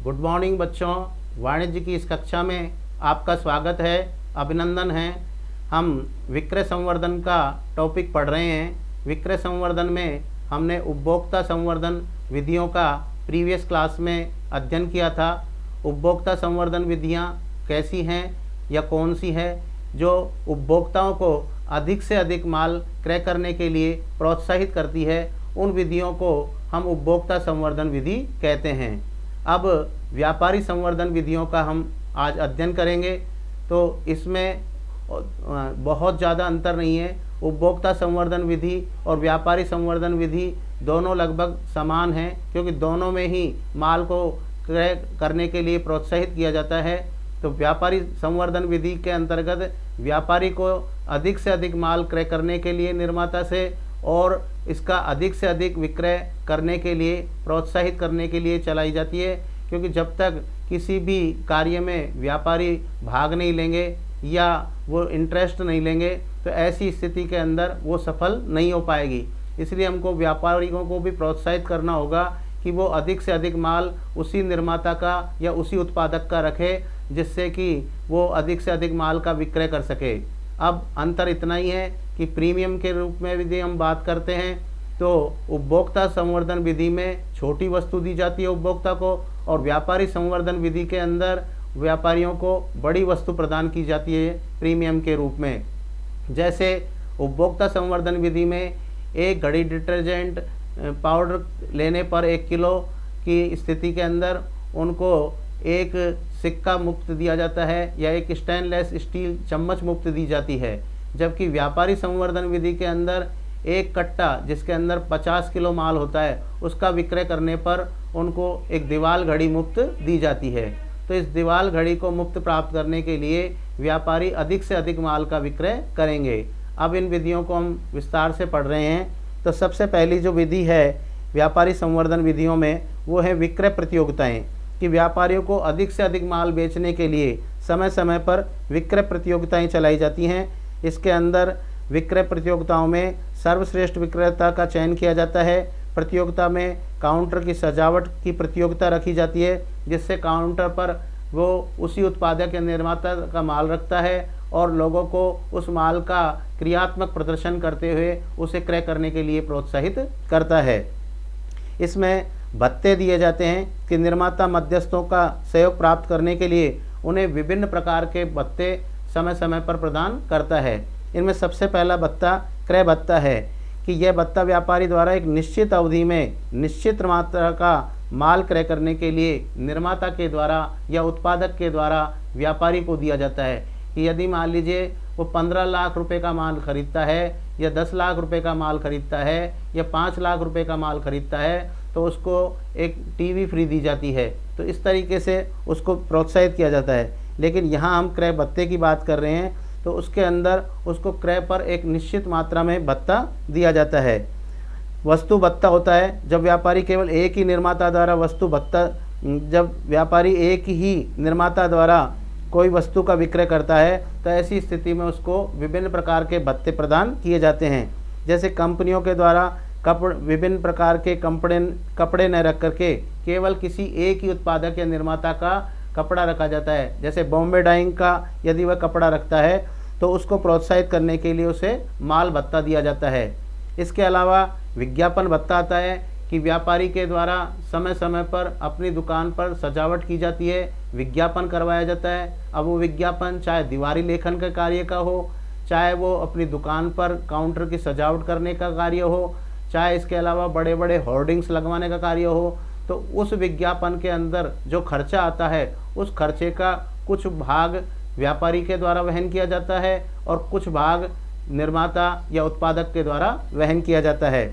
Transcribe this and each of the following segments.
Good morning बच्चों। वाणिज्य की इस कक्षा में आपका स्वागत है, अभिनंदन है। हम विक्रय संवर्धन का टॉपिक पढ़ रहे हैं। विक्रय संवर्धन में हमने उपभोक्ता संवर्धन विधियों का प्रीवियस क्लास में अध्ययन किया था। उपभोक्ता संवर्धन विधियां कैसी हैं या कौन सी है जो उपभोक्ताओं को अधिक से अधिक माल क्रय करने के लिए प्रोत्साहित करती है, उन विधियों को हम उपभोक्ता संवर्धन विधि कहते हैं। अब व्यापारी संवर्धन विधियों का हम आज अध्ययन करेंगे। तो इसमें बहुत ज़्यादा अंतर नहीं है। उपभोक्ता संवर्धन विधि और व्यापारी संवर्धन विधि दोनों लगभग समान हैं, क्योंकि दोनों में ही माल को क्रय करने के लिए प्रोत्साहित किया जाता है। तो व्यापारी संवर्धन विधि के अंतर्गत व्यापारी को अधिक से अधिक माल क्रय करने के लिए निर्माता से और इसका अधिक से अधिक विक्रय करने के लिए प्रोत्साहित करने के लिए चलाई जाती है, क्योंकि जब तक किसी भी कार्य में व्यापारी भाग नहीं लेंगे या वो इंटरेस्ट नहीं लेंगे तो ऐसी स्थिति के अंदर वो सफल नहीं हो पाएगी। इसलिए हमको व्यापारियों को भी प्रोत्साहित करना होगा कि वो अधिक से अधिक माल उसी निर्माता का या उसी उत्पादक का रखे, जिससे कि वो अधिक से अधिक माल का विक्रय कर सके। अब अंतर इतना ही है कि प्रीमियम के रूप में यदि हम बात करते हैं तो उपभोक्ता संवर्धन विधि में छोटी वस्तु दी जाती है उपभोक्ता को, और व्यापारी संवर्धन विधि के अंदर व्यापारियों को बड़ी वस्तु प्रदान की जाती है प्रीमियम के रूप में। जैसे उपभोक्ता संवर्धन विधि में एक घड़ी डिटर्जेंट पाउडर लेने पर 1 किलो की स्थिति के अंदर उनको एक सिक्का मुफ्त दिया जाता है या एक स्टेनलेस स्टील चम्मच मुफ्त दी जाती है। जबकि व्यापारी संवर्धन विधि के अंदर एक कट्टा जिसके अंदर 50 किलो माल होता है उसका विक्रय करने पर उनको एक दीवाल घड़ी मुफ्त दी जाती है। तो इस दीवाल घड़ी को मुफ्त प्राप्त करने के लिए व्यापारी अधिक से अधिक माल का विक्रय करेंगे। अब इन विधियों को हम विस्तार से पढ़ रहे हैं। तो सबसे पहली जो विधि है व्यापारी संवर्धन विधियों में वो है विक्रय प्रतियोगिताएं, कि व्यापारियों को अधिक से अधिक माल बेचने के लिए समय समय पर विक्रय प्रतियोगिताएं चलाई जाती हैं। इसके अंदर विक्रय प्रतियोगिताओं में सर्वश्रेष्ठ विक्रेता का चयन किया जाता है। प्रतियोगिता में काउंटर की सजावट की प्रतियोगिता रखी जाती है, जिससे काउंटर पर वो उसी उत्पादक या निर्माता का माल रखता है और लोगों को उस माल का क्रियात्मक प्रदर्शन करते हुए उसे क्रय करने के लिए प्रोत्साहित करता है। इसमें भत्ते दिए जाते हैं कि निर्माता मध्यस्थों का सहयोग प्राप्त करने के लिए उन्हें विभिन्न प्रकार के भत्ते समय समय पर प्रदान करता है। इनमें सबसे पहला भत्ता क्रय भत्ता है, कि यह भत्ता व्यापारी द्वारा एक निश्चित अवधि में निश्चित मात्रा का माल क्रय करने के लिए निर्माता के द्वारा या उत्पादक के द्वारा व्यापारी को दिया जाता है। कि यदि मान लीजिए वो 15 लाख रुपए का माल खरीदता है या 10 लाख रुपए का माल खरीदता है या 5 लाख रुपए का माल खरीदता है तो उसको एक टीवी फ्री दी जाती है। तो इस तरीके से उसको प्रोत्साहित किया जाता है। लेकिन यहाँ हम क्रय भत्ते की बात कर रहे हैं, तो उसके अंदर उसको क्रय पर एक निश्चित मात्रा में भत्ता दिया जाता है। वस्तु भत्ता होता है जब व्यापारी केवल एक ही निर्माता द्वारा वस्तु भत्ता, जब व्यापारी एक ही निर्माता द्वारा कोई वस्तु का विक्रय करता है तो ऐसी स्थिति में उसको विभिन्न प्रकार के भत्ते प्रदान किए जाते हैं। जैसे कंपनियों के द्वारा विभिन्न प्रकार के कपड़े न रख करके केवल किसी एक ही उत्पादक या निर्माता का कपड़ा रखा जाता है। जैसे बॉम्बे डाइंग का यदि वह कपड़ा रखता है तो उसको प्रोत्साहित करने के लिए उसे माल भत्ता दिया जाता है। इसके अलावा विज्ञापन भत्ता आता है, कि व्यापारी के द्वारा समय समय पर अपनी दुकान पर सजावट की जाती है, विज्ञापन करवाया जाता है। अब वो विज्ञापन चाहे दीवारी लेखन का कार्य का हो, चाहे वो अपनी दुकान पर काउंटर की सजावट करने का कार्य हो, चाहे इसके अलावा बड़े बड़े होर्डिंग्स लगवाने का कार्य हो, तो उस विज्ञापन के अंदर जो खर्चा आता है उस खर्चे का कुछ भाग व्यापारी के द्वारा वहन किया जाता है और कुछ भाग निर्माता या उत्पादक के द्वारा वहन किया जाता है।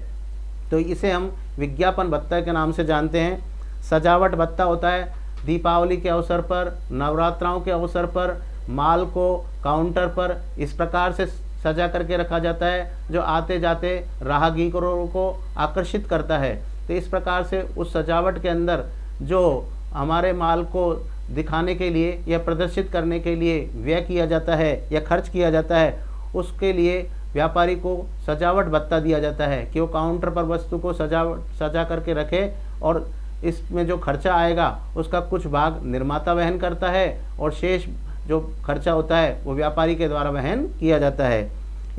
तो इसे हम विज्ञापन भत्ता के नाम से जानते हैं। सजावट भत्ता होता है दीपावली के अवसर पर, नवरात्राओं के अवसर पर माल को काउंटर पर इस प्रकार से सजा करके रखा जाता है जो आते जाते राहगीरों को आकर्षित करता है। तो इस प्रकार से उस सजावट के अंदर जो हमारे माल को दिखाने के लिए या प्रदर्शित करने के लिए व्यय किया जाता है या खर्च किया जाता है, उसके लिए व्यापारी को सजावट भत्ता दिया जाता है कि वो काउंटर पर वस्तु को सजा करके रखे और इसमें जो खर्चा आएगा उसका कुछ भाग निर्माता वहन करता है और शेष जो खर्चा होता है वो व्यापारी के द्वारा वहन किया जाता है।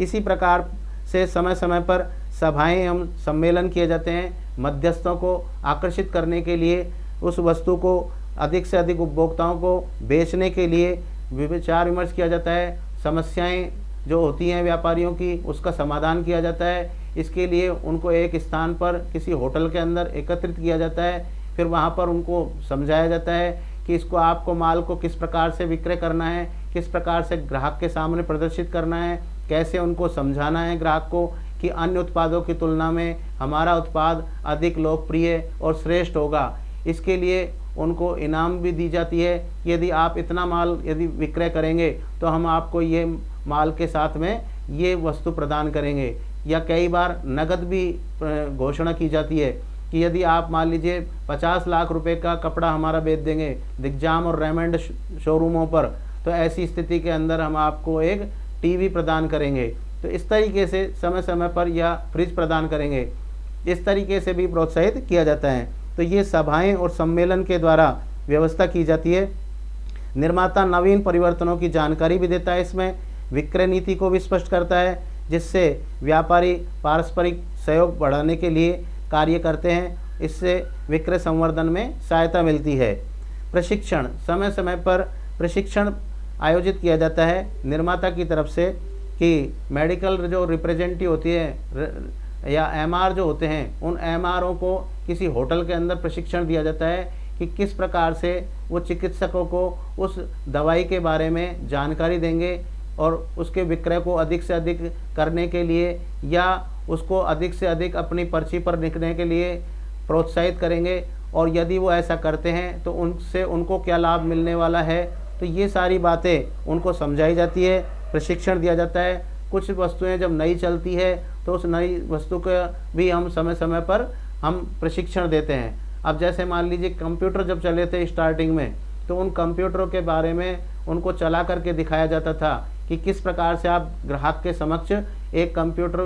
इसी प्रकार से समय समय पर सभाएं एवं सम्मेलन किए जाते हैं। मध्यस्थों को आकर्षित करने के लिए, उस वस्तु को अधिक से अधिक उपभोक्ताओं को बेचने के लिए विचार विमर्श किया जाता है। समस्याएं जो होती हैं व्यापारियों की, उसका समाधान किया जाता है। इसके लिए उनको एक स्थान पर किसी होटल के अंदर एकत्रित किया जाता है। फिर वहाँ पर उनको समझाया जाता है कि इसको आपको माल को किस प्रकार से विक्रय करना है, किस प्रकार से ग्राहक के सामने प्रदर्शित करना है, कैसे उनको समझाना है ग्राहक को कि अन्य उत्पादों की तुलना में हमारा उत्पाद अधिक लोकप्रिय और श्रेष्ठ होगा। इसके लिए उनको इनाम भी दी जाती है। यदि आप इतना माल यदि विक्रय करेंगे तो हम आपको ये माल के साथ में ये वस्तु प्रदान करेंगे। या कई बार नगद भी घोषणा की जाती है कि यदि आप मान लीजिए 50 लाख रुपए का कपड़ा हमारा बेच देंगे दिग्जाम और रेमंड शोरूमों पर, तो ऐसी स्थिति के अंदर हम आपको एक टीवी प्रदान करेंगे। तो इस तरीके से समय समय पर या फ्रिज प्रदान करेंगे, इस तरीके से भी प्रोत्साहित किया जाता है। तो ये सभाएं और सम्मेलन के द्वारा व्यवस्था की जाती है। निर्माता नवीन परिवर्तनों की जानकारी भी देता है, इसमें विक्रय नीति को भी स्पष्ट करता है, जिससे व्यापारी पारस्परिक सहयोग बढ़ाने के लिए कार्य करते हैं। इससे विक्रय संवर्धन में सहायता मिलती है। प्रशिक्षण, समय समय पर प्रशिक्षण आयोजित किया जाता है निर्माता की तरफ से कि मेडिकल जो रिप्रेजेंटेटिव होती है या एमआर जो होते हैं, उन एमआरओ को किसी होटल के अंदर प्रशिक्षण दिया जाता है कि किस प्रकार से वो चिकित्सकों को उस दवाई के बारे में जानकारी देंगे और उसके विक्रय को अधिक से अधिक करने के लिए या उसको अधिक से अधिक अपनी पर्ची पर लिखने के लिए प्रोत्साहित करेंगे। और यदि वो ऐसा करते हैं तो उनसे उनको क्या लाभ मिलने वाला है, तो ये सारी बातें उनको समझाई जाती है, प्रशिक्षण दिया जाता है। कुछ वस्तुएं जब नई चलती है तो उस नई वस्तु का भी हम समय समय पर हम प्रशिक्षण देते हैं। अब जैसे मान लीजिए कंप्यूटर जब चले थे स्टार्टिंग में, तो उन कंप्यूटरों के बारे में उनको चला करके दिखाया जाता था कि किस प्रकार से आप ग्राहक के समक्ष एक कंप्यूटर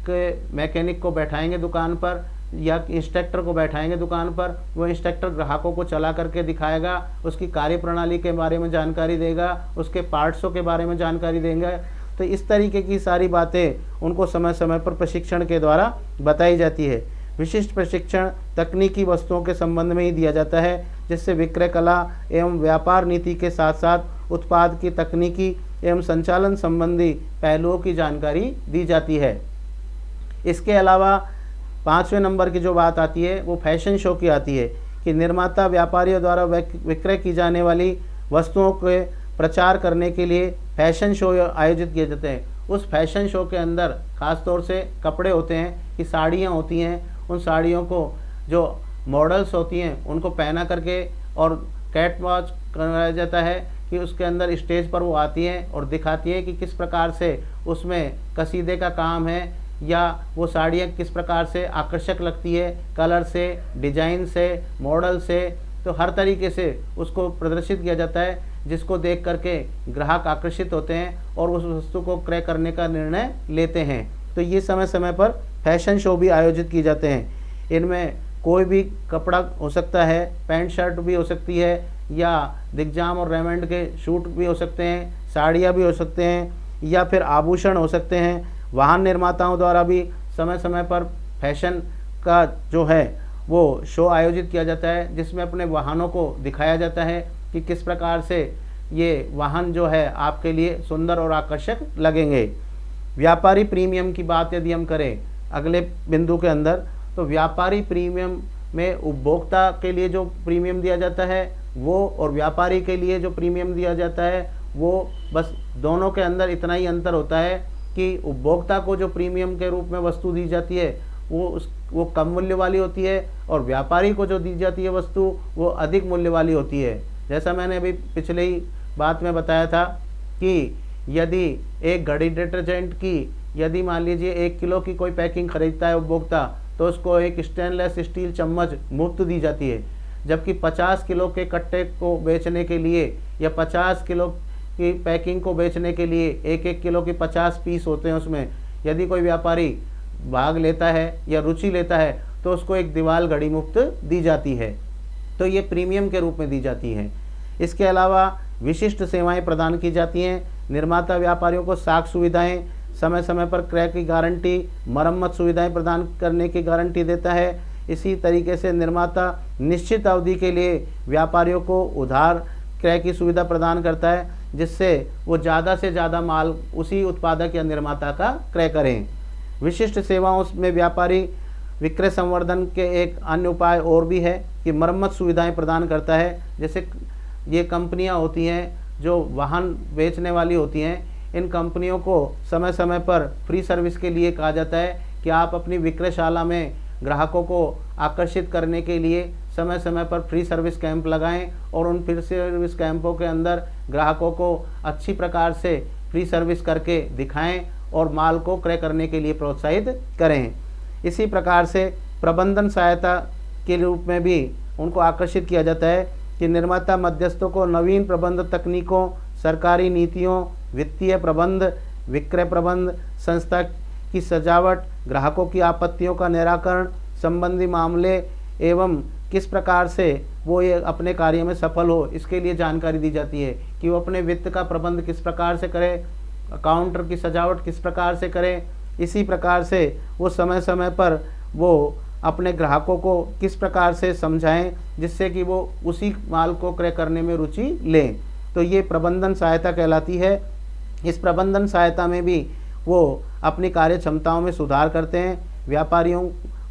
के मैकेनिक को बैठाएंगे दुकान पर या इंस्ट्रक्टर को बैठाएंगे दुकान पर, वो इंस्ट्रक्टर ग्राहकों को चला करके दिखाएगा, उसकी कार्यप्रणाली के बारे में जानकारी देगा, उसके पार्ट्सों के बारे में जानकारी देंगे। तो इस तरीके की सारी बातें उनको समय समय पर प्रशिक्षण के द्वारा बताई जाती है। विशिष्ट प्रशिक्षण तकनीकी वस्तुओं के संबंध में ही दिया जाता है, जिससे विक्रय कला एवं व्यापार नीति के साथ साथ उत्पाद की तकनीकी एवं संचालन संबंधी पहलुओं की जानकारी दी जाती है। इसके अलावा 5वें नंबर की जो बात आती है वो फैशन शो की आती है कि निर्माता व्यापारियों द्वारा विक्रय की जाने वाली वस्तुओं के प्रचार करने के लिए फैशन शो आयोजित किए जाते हैं। उस फैशन शो के अंदर ख़ास तौर से कपड़े होते हैं कि साड़ियाँ होती हैं, उन साड़ियों को जो मॉडल्स होती हैं उनको पहना करके और कैटवॉक कराया जाता है कि उसके अंदर स्टेज पर वो आती हैं और दिखाती है कि किस प्रकार से उसमें कसीदे का काम है या वो साड़ियाँ किस प्रकार से आकर्षक लगती है, कलर से, डिजाइन से, मॉडल से। तो हर तरीके से उसको प्रदर्शित किया जाता है, जिसको देख करके ग्राहक आकर्षित होते हैं और उस वस्तु को क्रय करने का निर्णय लेते हैं। तो ये समय समय पर फैशन शो भी आयोजित किए जाते हैं। इनमें कोई भी कपड़ा हो सकता है, पैंट शर्ट भी हो सकती है या दिग्जाम और रेमंड के सूट भी हो सकते हैं, साड़ियाँ भी हो सकते हैं या फिर आभूषण हो सकते हैं। वाहन निर्माताओं द्वारा भी समय समय पर फैशन का जो है वो शो आयोजित किया जाता है, जिसमें अपने वाहनों को दिखाया जाता है कि किस प्रकार से ये वाहन जो है आपके लिए सुंदर और आकर्षक लगेंगे। व्यापारी प्रीमियम की बात यदि हम करें अगले बिंदु के अंदर, तो व्यापारी प्रीमियम में उपभोक्ता के लिए जो प्रीमियम दिया जाता है वो और व्यापारी के लिए जो प्रीमियम दिया जाता है वो बस दोनों के अंदर इतना ही अंतर होता है कि उपभोक्ता को जो प्रीमियम के रूप में वस्तु दी जाती है वो कम मूल्य वाली होती है और व्यापारी को जो दी जाती है वस्तु वो अधिक मूल्य वाली होती है। जैसा मैंने अभी पिछले ही बात में बताया था कि यदि एक घड़ी डिटर्जेंट की यदि मान लीजिए 1 किलो की कोई पैकिंग खरीदता है उपभोक्ता, तो उसको एक स्टेनलेस स्टील चम्मच मुफ्त दी जाती है। जबकि 50 किलो के कट्टे को बेचने के लिए या 50 किलो की पैकिंग को बेचने के लिए 1-1 किलो के 50 पीस होते हैं, उसमें यदि कोई व्यापारी भाग लेता है या रुचि लेता है तो उसको एक दीवाल घड़ी मुफ्त दी जाती है। तो ये प्रीमियम के रूप में दी जाती है। इसके अलावा विशिष्ट सेवाएं प्रदान की जाती हैं। निर्माता व्यापारियों को साख सुविधाएं, समय समय पर क्रय की गारंटी, मरम्मत सुविधाएं प्रदान करने की गारंटी देता है। इसी तरीके से निर्माता निश्चित अवधि के लिए व्यापारियों को उधार क्रय की सुविधा प्रदान करता है, जिससे वो ज़्यादा से ज़्यादा माल उसी उत्पादक या निर्माता का क्रय करें। विशिष्ट सेवाओं में व्यापारी विक्रय संवर्धन के एक अन्य उपाय और भी है कि मरम्मत सुविधाएं प्रदान करता है। जैसे ये कंपनियां होती हैं जो वाहन बेचने वाली होती हैं, इन कंपनियों को समय समय पर फ्री सर्विस के लिए कहा जाता है कि आप अपनी विक्रयशाला में ग्राहकों को आकर्षित करने के लिए समय समय पर फ्री सर्विस कैंप लगाएं और उन फ्री सर्विस कैंपों के अंदर ग्राहकों को अच्छी प्रकार से फ्री सर्विस करके दिखाएं और माल को क्रय करने के लिए प्रोत्साहित करें। इसी प्रकार से प्रबंधन सहायता के रूप में भी उनको आकर्षित किया जाता है कि निर्माता मध्यस्थों को नवीन प्रबंध तकनीकों, सरकारी नीतियों, वित्तीय प्रबंध, विक्रय प्रबंध, संस्था की सजावट, ग्राहकों की आपत्तियों का निराकरण संबंधी मामले एवं किस प्रकार से वो ये अपने कार्य में सफल हो, इसके लिए जानकारी दी जाती है कि वो अपने वित्त का प्रबंध किस प्रकार से करें, काउंटर की सजावट किस प्रकार से करें। इसी प्रकार से वो समय समय पर वो अपने ग्राहकों को किस प्रकार से समझाएं जिससे कि वो उसी माल को क्रय करने में रुचि लें। तो ये प्रबंधन सहायता कहलाती है। इस प्रबंधन सहायता में भी वो अपनी कार्य क्षमताओं में सुधार करते हैं, व्यापारियों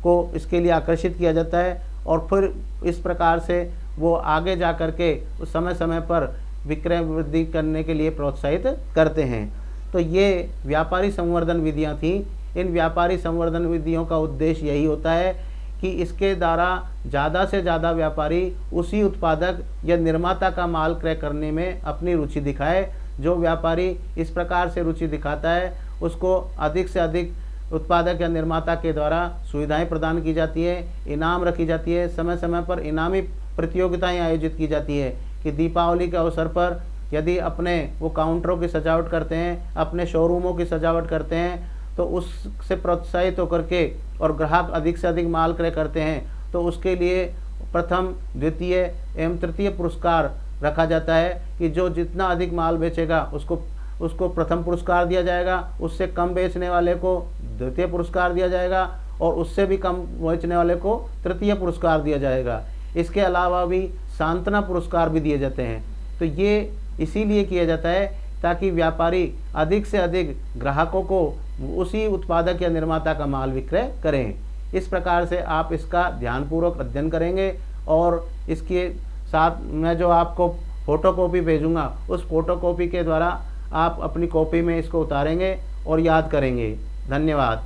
को इसके लिए आकर्षित किया जाता है और फिर इस प्रकार से वो आगे जा कर के उस समय समय पर विक्रय वृद्धि करने के लिए प्रोत्साहित करते हैं। तो ये व्यापारी संवर्धन विधियां थीं। इन व्यापारी संवर्धन विधियों का उद्देश्य यही होता है कि इसके द्वारा ज़्यादा से ज़्यादा व्यापारी उसी उत्पादक या निर्माता का माल क्रय करने में अपनी रुचि दिखाए। जो व्यापारी इस प्रकार से रुचि दिखाता है उसको अधिक से अधिक उत्पादक या निर्माता के द्वारा सुविधाएं प्रदान की जाती है, इनाम रखी जाती है, समय समय पर इनामी प्रतियोगिताएं आयोजित की जाती है कि दीपावली के अवसर पर यदि अपने वो काउंटरों की सजावट करते हैं, अपने शोरूमों की सजावट करते हैं, तो उससे प्रोत्साहित होकर के और ग्राहक अधिक से अधिक माल क्रय करते हैं तो उसके लिए प्रथम, द्वितीय एवं तृतीय पुरस्कार रखा जाता है कि जो जितना अधिक माल बेचेगा उसको प्रथम पुरस्कार दिया जाएगा, उससे कम बेचने वाले को द्वितीय पुरस्कार दिया जाएगा और उससे भी कम बेचने वाले को तृतीय पुरस्कार दिया जाएगा। इसके अलावा भी सांत्वना पुरस्कार भी दिए जाते हैं। तो ये इसीलिए किया जाता है ताकि व्यापारी अधिक से अधिक ग्राहकों को उसी उत्पादक या निर्माता का माल विक्रय करें। इस प्रकार से आप इसका ध्यानपूर्वक अध्ययन करेंगे और इसके साथ मैं जो आपको फ़ोटोकॉपी भेजूँगा उस फ़ोटोकॉपी के द्वारा आप अपनी कॉपी में इसको उतारेंगे और याद करेंगे। धन्यवाद।